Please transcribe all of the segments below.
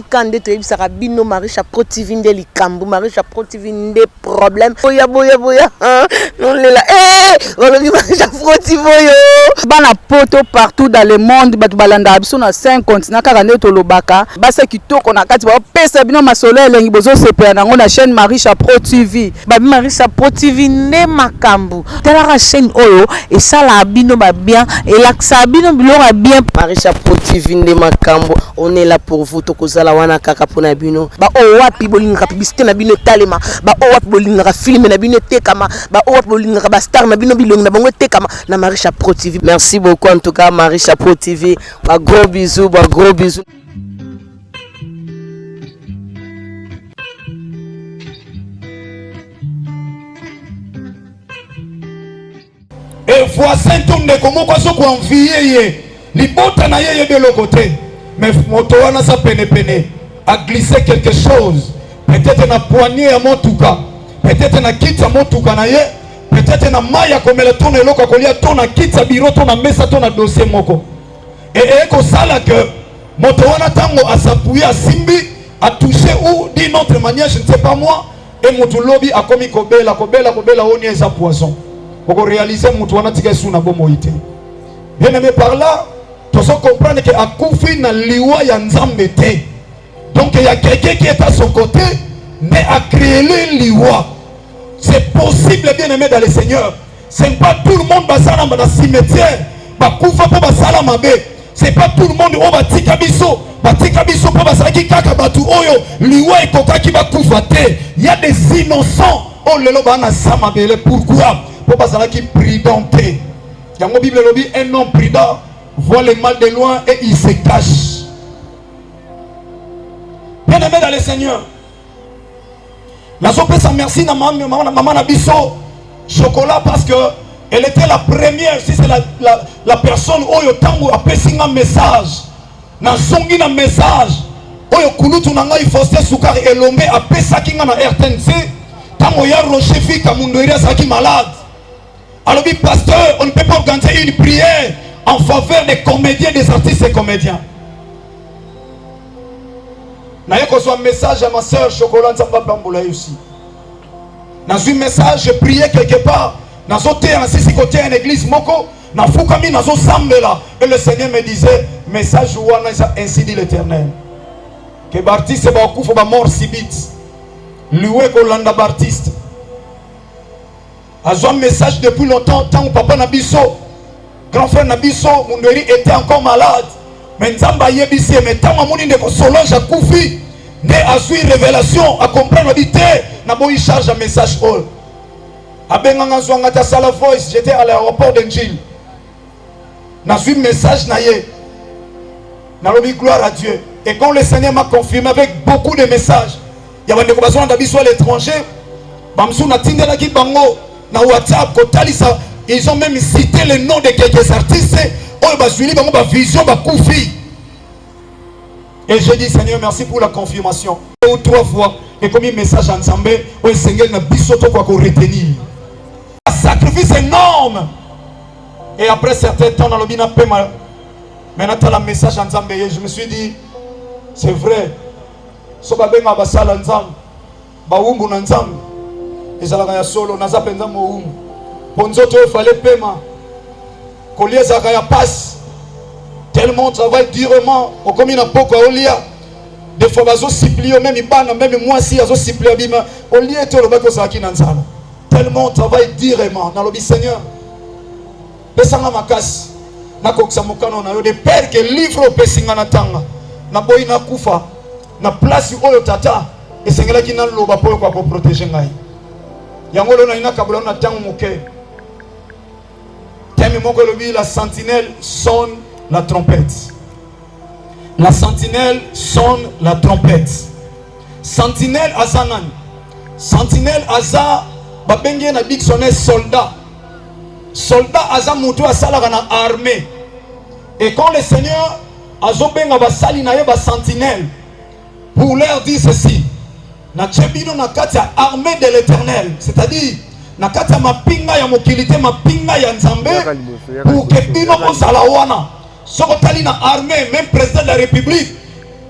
Kande to yebisaka bino Marisha Pro TV nde likambo Marisha Pro TV nde problème boya non lela olobi Marisha Pro TV yo bana poto partout dans le monde batu balanda biso na 5 continents kaka nde to lobaka basa kitoko na kati ba pesa bino masolo elengi bozo sepela nango na chaîne Marisha Pro TV ba Marisha Pro TV nde makambo tala la chaîne oyo et ça la bino ba bien et laksa bino bilora bien Marisha Pro TV nde makambo on est là pour vous tokozala wana kaka pona bino ba o wapi bolinga publicité na bino talema ba o wapi bolinga film na bino tekama ba o wapi bolinga ba star na bino bilonga na bango tekama na Marisha Pro TV. Merci beaucoup en tout cas Marisha Pro TV. Ba gros bisous, ba gros bisous. Et voisin tourne comment quoi so ko envier libota na ye de l'autre côté. Mais moto wana sa pene a glissé quelque chose. Peut-être na poignée à mon touka. Peut-être na kit à mon touka na ye. Peut-être na maya comme le tourne loko kolia tourna kit sa bureau tourna mesa tourna dossier moko. Et ko sala que moto wana tango a s'appuyer à simbi a touché ou d'une autre manière je ne sais pas moi et moto lobby a commis kobela on est sa poisson. Pour réaliser moto wana tika suna bomo ité. Bien aimé par là tu dois comprendre que Akoufi na liwa ya nzambe te. Donc il y a quelqu'un qui est à son côté mais a créé le liwa. C'est possible bien aimé dans le Seigneur. C'est pas tout le monde va dans le cimetière. Bakoufa pour basala mabe. C'est pas tout le monde on va tika biso pour basaki kaka batu oyo liwa ekoka ki bakoufa te. Il y a des innocents. Oh lelo bana samabele pourquoi? Pour basala ki prudente. Yango Bible lobby un homme prudent voit le mal de loin et il se cache. Bien aimé dans le Seigneur. La sope sa merci na maman Nabiso chocolat parce que elle était la première, si c'est la personne oyo tango a passé un message. Na songi na message. Oyo kulutu na ngai Faustin Soukari elombe a passé kinga na RTNC tango ya Rocher fika mundoira saki malade. Alors dit pasteur, on ne peut pas organiser une prière en faveur des comédiens, des artistes et comédiens. N'a pas un message à ma soeur Chocolat Nzamba Bamboula aussi. Dans un message, je priais quelque part. Dans un côté, côté en église Moko, dans Foukami, dans un Sambela. Et le Seigneur me disait, message ouana, ainsi dit l'Éternel. Que Baptiste va au coup, faut mort subite. Loué Kolanda Baptiste. A un message depuis longtemps, tant que papa Nabiso, grand frère Nabiso, Munderi était encore malade. Mais Nzamba Yebisi, mais tant que Mouni ne Solange a Koufi, ne a su une révélation, à comprendre l'habité, n'a pas eu charge un message all. A Benganga Zouangata Sala Voice, j'étais à l'aéroport d'Engil. N'a su un message naïe. N'a pas gloire à Dieu. Et quand le Seigneur m'a confirmé avec beaucoup de messages, il y a des occasions d'habiter à l'étranger, Bamsou n'a tindé qui bango. Na WhatsApp, ils ont même cité le nom de quelques artistes. Vision, et je dis Seigneur, merci pour la confirmation. 2 ou 3 fois, et comme un message en Zambé, le Seigneur n'a pas quoi retenir. Un sacrifice énorme. Et après certains temps, dans le bina pema, maintenant le message en Zambé, je me suis dit, c'est vrai. So babenga basala nzambe, baumbu na nzambe. Ezalaka ya solo naza penza mo ponzoto fallait paiement collier zaka ya passe tellement travail durement au comme na poko olia des fois bazo supplier même ibana même moi si azo supplier bima olia to lo bako saki na nzala tellement travail durement dans le Seigneur pesanga makasi na koksa mokano na yo de père que livre pesinga na tanga na boy na kufa na place oyo tata et sengela ki na loba po ko protéger ngai. Yangolo na ina kabula na tango moke. Temi moko lobi la sentinelle sonne la trompette. La sentinelle sonne la trompette. Sentinelle azanan. Sentinelle aza babenge na big sonne soldat. Soldat aza mutu asala na armée. Et quand le Seigneur azobenga basali na ye ba sentinelle pour leur dire ceci. Na chebino na kati armée de l'Éternel, c'est-à-dire na kati mapinga ya mokilité mapinga ya nzambe pour que bino ozala wana soko tali na armée même président de la République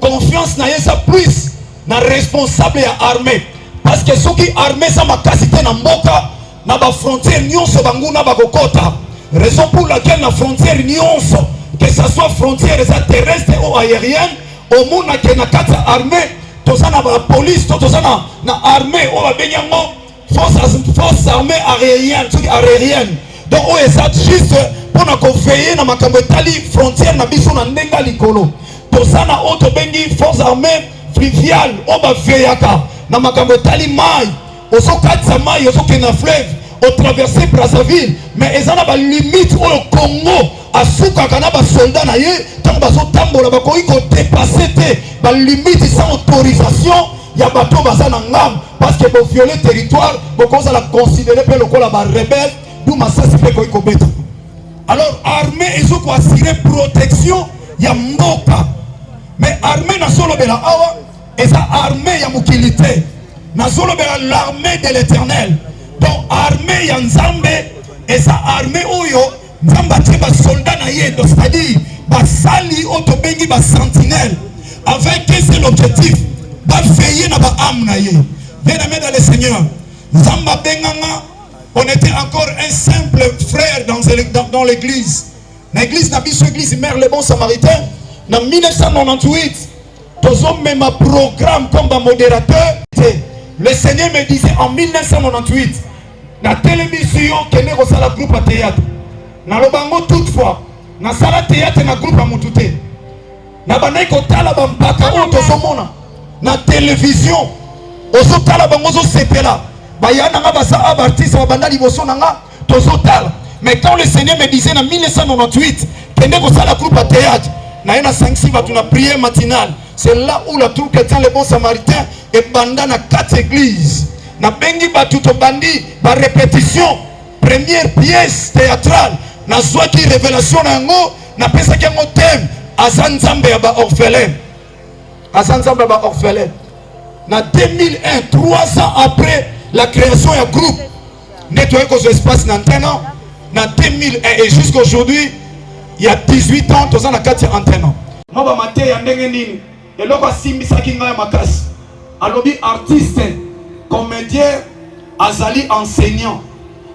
confiance na ye ça plus na responsable ya armée parce que soki armée ça makasi te na mboka na ba frontière nyonso banguna bakokota raison pour laquelle na frontière nyonso que ça soit frontière terrestre ou aérienne au monde na na kati armée toza na ba police toza na armée o ba benyango force armée aérienne donc o eza juste pour na veiller na makambo etali frontière na biso na ndenga likolo toza na auto bengi force armée fluviale o ba veyaka na makambo etali mai ozokatisa mai ozokenda fleuve otraverser Brazzaville mais eza na ba limite oyo Congo asukaka na ba soldat na ye tango bazotambola bakoki kodepase te ba limite sans autorisation ya bato baza na ngam parce que bo violer territoire bokoza la considérer pe lokola ba rebelle d'où masasi pe koki kobeta. Alors armée ezoko assurer protection ya mboka mais armée na solo bela awa eza armée ya mukilité na solo bela l'armée de l'Éternel. Donc armée ya Nzambe eza armée oyo Nzamba tie ba soldat na ye c'est-à-dire ba sali oto bengi ba sentinelle avec c'est l'objectif ba veiller na ba âme na ye. Bien-aimé dans le Seigneur, Nzamba benganga on était encore un simple frère dans l'église. L'église na biso église Mère le Bon Samaritain en 1998 tozo même un programme comme un modérateur. Le Seigneur me disait en 1998 na télévision kene ko sala groupe à théâtre na lobango toutefois na sala théâtre na groupe à mutute na banai ko tala ba mpaka o tozo mona na télévision ozo tala bango zo sepela ba yana nga basa artiste ba banda liboso nanga tozo tala. Mais quand le Seigneur me disait en 1998 kene ko sala groupe à théâtre na yana 5-6 batu na prière matinale, c'est là où la troupe chrétien le Bon Samaritain et banda na 4 églises na bengi batu to bandi ba répétition première pièce théâtrale na zwaki révélation na ngo na pesa ki ngo thème azanzambe ya ba orphelin na 2001 3 ans après la création du groupe nettoyer cause espace na antenne na 2001 et jusqu'à aujourd'hui il y a 18 ans tous na 4 antenne mo ba maté ya ndenge nini eloko asimbisa ki ngai makasi alobi artiste comédien azali enseignant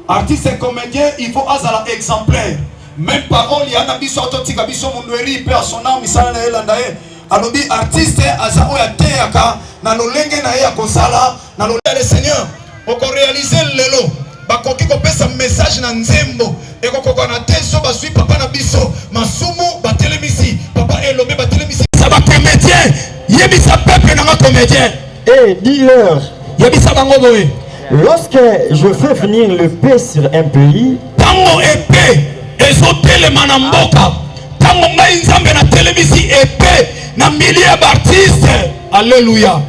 artiste et comédien il faut azala exemplaire même parole ya na biso totika biso mundweri pe asona misala na elanda ye alobi artiste aza oya teaka na lolenge na ye akosala na lolenge le Seigneur oko réaliser lelo bakoki kopesa message na nzembo ekoko na teso basui papa na biso masumu batelemisi papa elobe batelemisi ça va comédien yebisa peuple na comédien et dis-leur yebisa bango boye. Lorsque je fais venir le paix sur un pays, tango épée ezotelema na mboka tango ngai Nzambe na télévision épée na milliers d'artistes. Alléluia.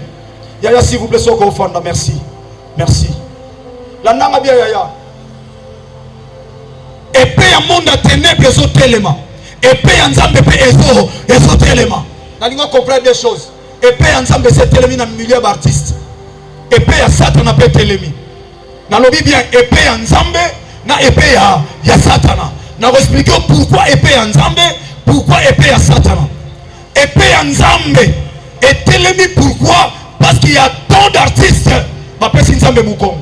Yaya s'il vous plaît soko ofanda merci. Merci. La nanga bien yaya. Épée ya monde à ténèbres ezotelema. Épée ya Nzambe pe ezotelema. Na lingo comprendre des choses. Épée ya Nzambe c'est telemi na milliers d'artistes. Épée ya Satan pe telemi. Na lobi bien épée ya Nzambe na épée ya Satan. Na expliquer pourquoi épée ya Nzambe, pourquoi épée ya Satan. Épée ya Nzambe est telemi pourquoi? Parce qu'il y a tant d'artistes ba pesi Nzambe mukongo.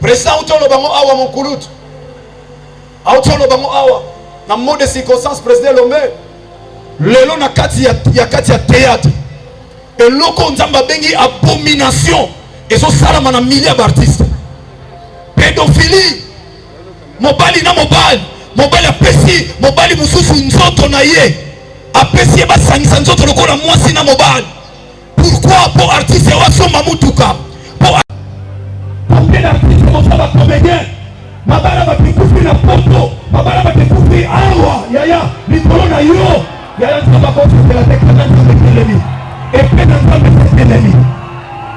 Président utolo bango awa mokulut. Utolo bango awa na mode de circonstance président Lomé. Lelo na kati ya théâtre. Et loko Nzamba bengi abomination et so salama na milliers d'artistes. Pédophilie. Mobali na mobali apesi mobali mususu nzoto na ye. Apesi ba sangisa nzoto lokola mwasi na mobali. Pourquoi pour artiste wa soma mutuka? Pour artiste mo saba comédien. Mabala ba pikufi na poto, mabala ba pikufi awa yaya likolo na yo. Yaya Nzamba ko c'est la technique de l'ennemi. Épée dans Nzambe c'est l'ennemi.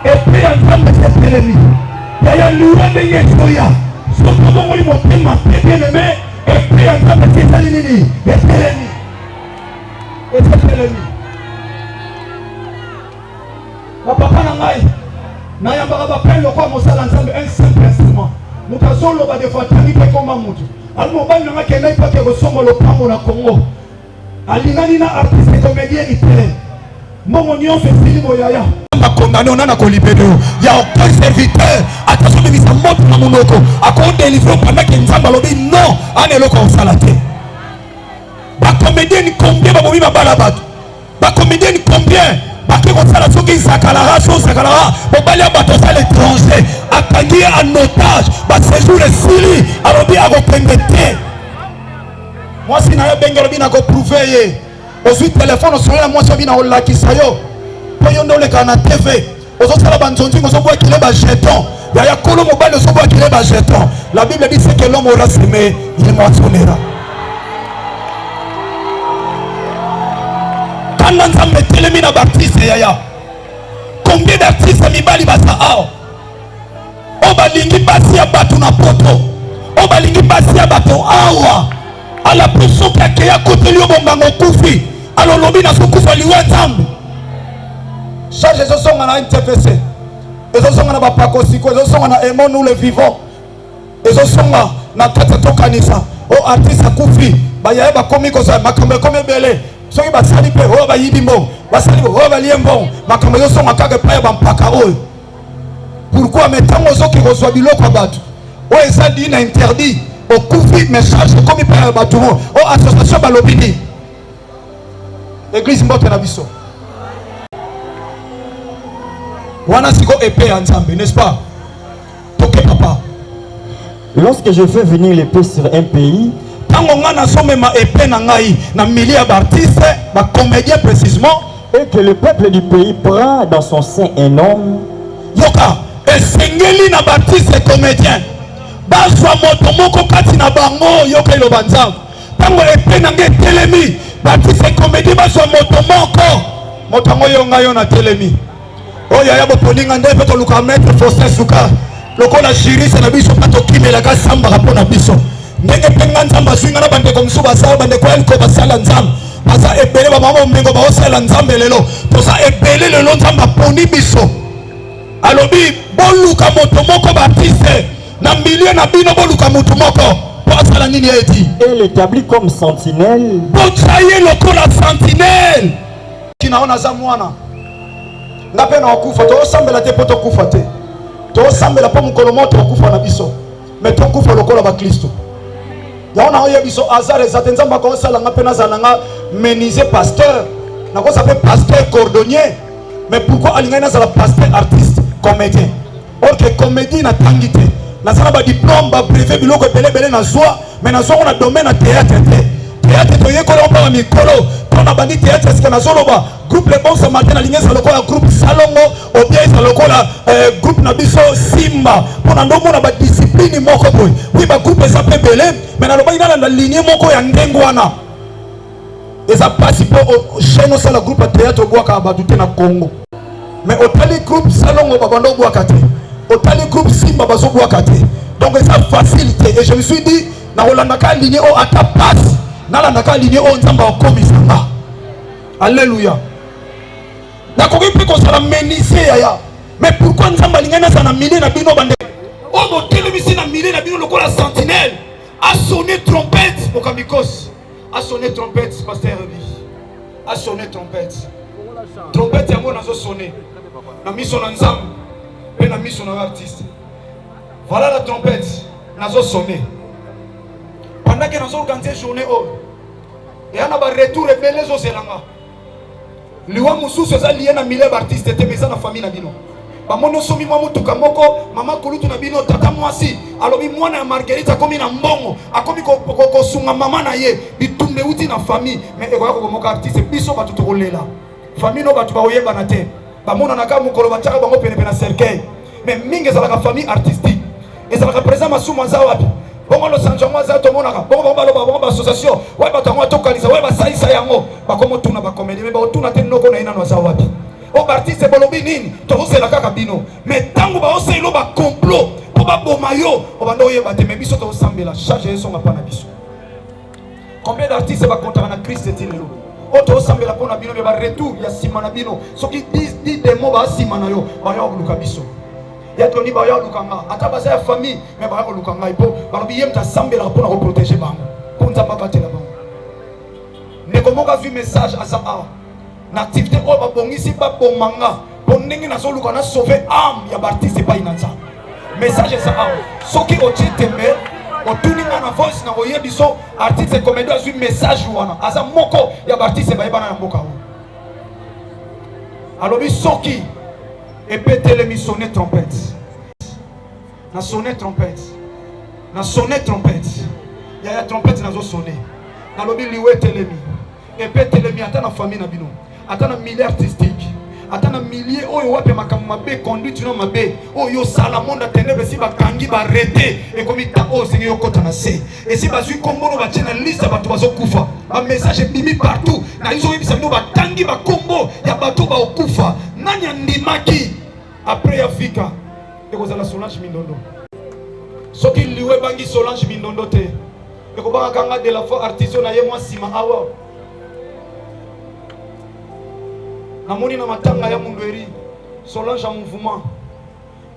Épée dans Nzambe c'est l'ennemi. Yaya liwa ndenge soya. Soto bongo li motema bien aimé. Épée dans Nzambe c'est l'ennemi. C'est l'ennemi. C'est l'ennemi. La papa na ngai. Na yamba ba pelle ko mosala Nzambe un simple instrument. Mukazo lo ba defa tani pe koma mutu. Almo ba na kena ipake ko songo lo pambo na Congo. Alingani na artiste comédien itele. mbongo nyonso esili boyaya bakondane onana kolibede ya aucun serviteur atazomemisa moto na monoko akodélivre pendant nzambe alobi non ana eloko osala te. Bacomédienne combien babomi babala bato, bacomédienne combien bake kosala soki zakalara so zakalara bobali ya bato osala étranger akangi en otage baséjour esili alobi akokende te. Mwasi na yo benge alobi nakoprouve ye ozwi telefone osolela mwasi obi na olakisa yo po yo nde olekaka na tv ozosala banzonzingo ozobwakile bajeton yaya kolo mobali ozobwakile bajeton. La Bible dit c'est que l'homme aura semé il moissonnera. Kanda nzambe telemi na baptiste yaya combien d'artistes mibali basa ao o balingi basi ya bato na poto o balingi basi ya bato awa ala peso kake ya koteli obongango kufi alolobi na sokufa liwa nzambe charge ezosonga na NTPC ezosonga na bapakosiko ezosonga na Aimons nous les vivons ezosonga na kati tokanisa o artiste akufi bayaye bakomi kosa makambo ekomi ebele soki basali mpe oyo bayibi mbongo basali oyo balie mbongo makambo ezosonga kaka epai ya bampaka oyo. Pourquoi metango ozoki kozwa biloko ya bato oyo eza di na interdit okufi message ekomi epai ya bato o association balobi nini église mbote na biso wana siko epée ya nzambe n'est-ce pas toke papa. Lorsque je fais venir l'épée sur un pays, tango nga nazomema epée na ngai na milieu ya baartiste bacomédien précisément et que le peuple du pays prend dans son sein un homme, yoka esengeli na baartiste comédien bazwa moto moko kati na bango yoka iloba nzambe tango epée na ngai etelemi baartiste comédien bazwa moto moko moto yango yo ngai yo na telemi oyo yaya boponinga nde mpe toluka maître Faustin Suka lokola jirise na biso mpa tokimelaka sambaka mpo na biso ndenge mpe nga nzambe azwinga na bandeko mosusu basala bandeko elko basala nzambe baza ebele bamama bomengo baosala nzambe lelo toza ebele lelo nzambe aponi biso alobi boluka moto moko baartiste na milieu na bino boluka moto moko po asala nini eti et l'établit comme sentinelle, botya ye lokola sentinelle kinaona za mwana nga mpe na okufa toosambela te mpo tokufa te toosambela mpo mokolo moto okufa na biso me tokufa lokola baklisto yango na oyebi biso azar eza te nzambe akosala nga mpe nazala nga méniser pasteur nakosa mpe pasteur cordonnier mais pourquoi alingai nazala pasteur artiste comédien or que comédie natangi te naza na badiplôme babrevet biloko ebelebele nazwa mais nazwango na domaine ya théâtre te théâtre toyekola mpaka mikolo mpona bandi théâtre esike nazoloba groupe le bon samaritain nalingi eza lokola groupe salongo obien eza lokola groupe na biso simba mpona ndomona badiscipline moko boye wi bagroupe eza mpe ebele me nalobaki nalanda linie moko ya ndenge wana eza mpasi mpo chaine osala groupe ya théâtre obwaka bato te na congo mais otali groupe salongo babanda obwaka te otali groupe simba bazobwaka te donc eza facilité et je me suis dit nakolandaka linie oyo ata pasi nalandaka linie oyo nzambe akomisanga alléluia nakoki mpe kozala ménisie yaya mais pourquoi nzambe alingai nazala na milie na bino bande oyo botelemisi na milie na bino lokola sentinelle asonne trompette mokamikosi asonne trompette pasteur Rebi asonne trompette trompette yango nazosonne na miso na nzambe mpe na miso na artiste voilà la trompette nazosonne pendant que nazoorganize journée oyo eya na baretour ebele ezozelanga liwa mosusu eza lie na milieu baartiste te eza na famille na bino bamoni osomi mwa motuka moko mama kulutu na bino tata mwasi alobi mwana ya Marguerite akomi na mbongo akomi kosunga mama na ye bitumba euti na famille mais ekoya kobomoka artiste biso bato tokolela famille no bato baoyebana te bamonanaka mokolo batiaka bango penepene na cercueil mais mingi ezalaka famille artistique ezalaka présent masumu aza wapi bongo losanjo yango aza tomonaka bongo baloba bongo bassociation waye bato yango atokanisa waye basalisa yango bakomotuna bacomédie mais baotuna te noko na ye nano aza wapi o baartiste bolobi nini tozosela kaka bino mais ntango baoselo bacomplot mpo baboma yo obanda oyeba te mais biso tozosambela charge esonga mpa na biso combien d'artiste bakontaka na Christ eti lelo oyo tozosambela mpo na bino me baretour ya nsima na bino soki 10 demo baasima na yo baya koluka biso ya toni baya kolukanga ata baza ya famille me baya koluka ngai mpo balobi ye moto asambelaka mpona koprotege bango mpo nzambe abatela bango ndeko moko azwi message aza awa na activité oyo babongisi babomanga po ndenge nazoluka na sauver âme ya baartiste epai na nzambe. Message eza awa soki otie tembe otuni nga na voice na oyebi so artiste comédien azwi message wana aza moko ya baartiste bayebana na mboka oyo alobi soki epetelemi sonne trompette na sonne trompette na sonne trompette ya trompette nazo sonne nalobi liwe telemi epetelemi ata na famille na bino ata na milieu artistique ata na milieu oyo wape makambo mabe conduite no mabe oyo sala monde ténèbres si bakangi barete ekomi ta oyo senge yokota na se esi bazwi kombono batie na liste bato bazokufa ba message bimi partout na izo yebisa bino batangi bakombo ya bato baokufa nani andimaki après ya fika ekozala Solange Mindondo soki liwe bangi Solange Mindondo te ekobanga kanga de la fois artiste na ye mwa sima awa namoni na matanga ya mundweri Solange en mouvement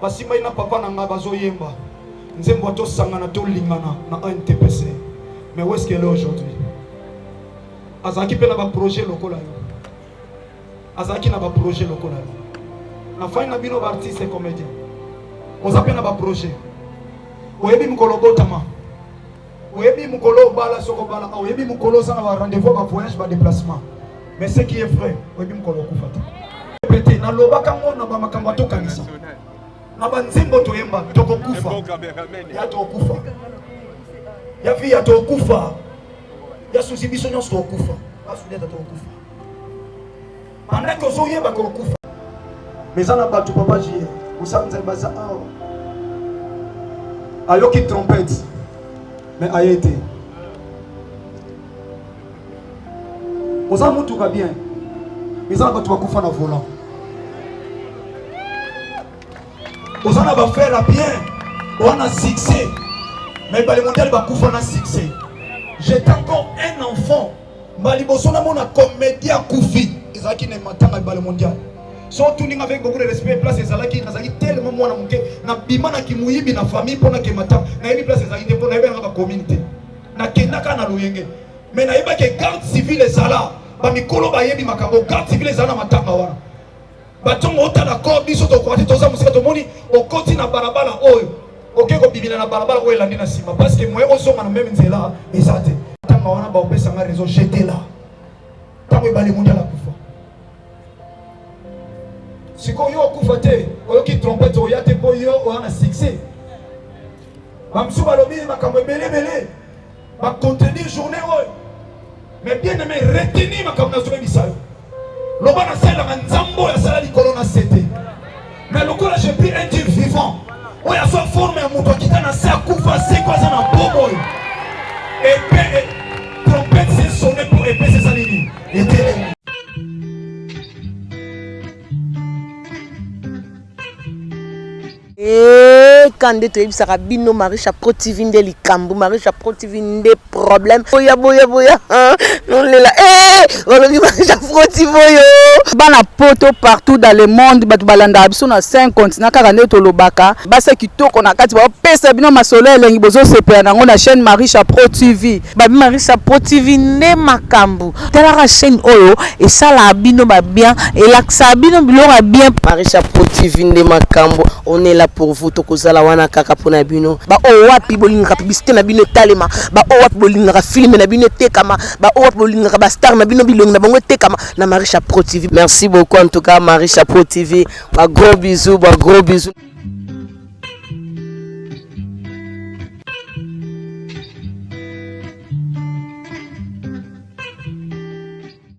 basimba ina papa na nga bazoyemba nzembo atosangana tolingana na NTPC mais où est-ce qu'elle est aujourd'hui azaki pe na ba projet lokola yo azaki na ba projet lokola yo na fai na bino ba artiste et comédien ozape na ba projet oyebi mukolo botama oyebi mukolo bala soko bala oyebi mukolo za na ba rendez-vous ba voyage ba déplacement. Mais ce qui est vrai, oui, je vais répéter. Na lobaka ngona ba makambo tokanisa. Na banzimbo toyemba tokokufa. Ya tokufa. Ya vi ya tokufa. Ya susi biso nyonso tokufa. Ba sudeta tokufa. Pendant que zoyemba tokufa. Mais ana ba tu papa jier. Usanze baza awa. Ayoki trompette. Mais a été. Oza mutu ka bien. Mizana batu bakufa na volant. Oza na ba faire bien. Wana succès. Mais ba le mondial bakufa na succès. J'étais encore un enfant. Maliboso na mona comédien kufi. Ezaki ne matanga ba le mondial. So tuning avec beaucoup de respect place ezalaki nazaki tellement mwana muke na bimana kimuyibi na famille pona ke matanga. Na yebi place ezalaki te pona yeba na communauté. Na kenaka na loyenge. Mais naïba que garde civile ezala ba mikolo ba yebi makambo garde civile ezala matanga wana batongo otala ko biso to kwati toza musika to moni okoti na barabara oyo okeko bibina na barabara oyo landi na sima parce que moye osonga na même nzela ezate tanga wana ba opesa nga réseau j'étais là tango ibali mondial akufa siko yo okufa te oyo ki trompette oyo te po yo ona succès ba msu balobi makambo belé ba contenir journée oyo. Mais bien aimé, retenez ma comme nous sommes Loba na sala na nzambo ya sala likolo na sete. Mais lokola j'ai pris un Dieu vivant. Oya so forme ya muto akita na sa kufa se kwa za na bobo. Et trompette c'est sonné pour épée c'est ça nini. Et kande to yebisaka bino Marie Chapeau TV nde likambo Marie Chapeau TV nde problème boya non lela olobi Marie Chapeau TV yo bana poto partout dans le monde batu balanda biso na 5 continents kaka nde to lobaka basa kitoko na kati ba pesa bino masolo elengi bozo sepela nango na chaîne Marie Chapeau TV babi Marie Chapeau TV nde makambo tala chaîne oyo esala bino ba bien elaksa bino biloko bien Marie Chapeau TV nde makambo on est là pour vous tokozala wana kaka pona bino ba o wapi bolinga publicité na bino talema ba o wapi bolinga film na bino tekama ba o wapi bolinga ba star na bino bilongi na bango tekama na Marie Chapeau TV. Merci beaucoup en tout cas Marie Chapeau TV. Ba gros bisous.